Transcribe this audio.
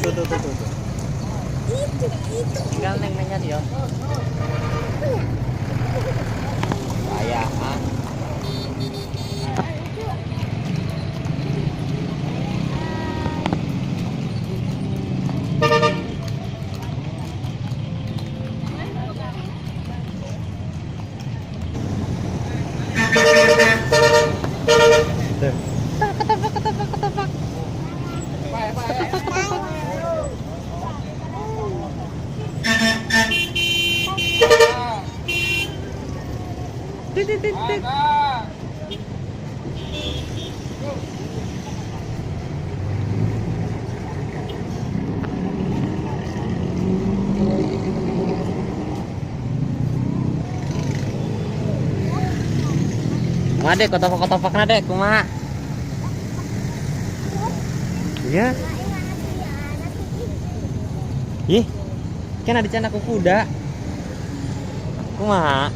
tuh. Tinggal neng nanya dia. Kayak ah. Dek, kotopak na dek, kumaha? Iya. Ih, kan ada cana kuda. Kumaha?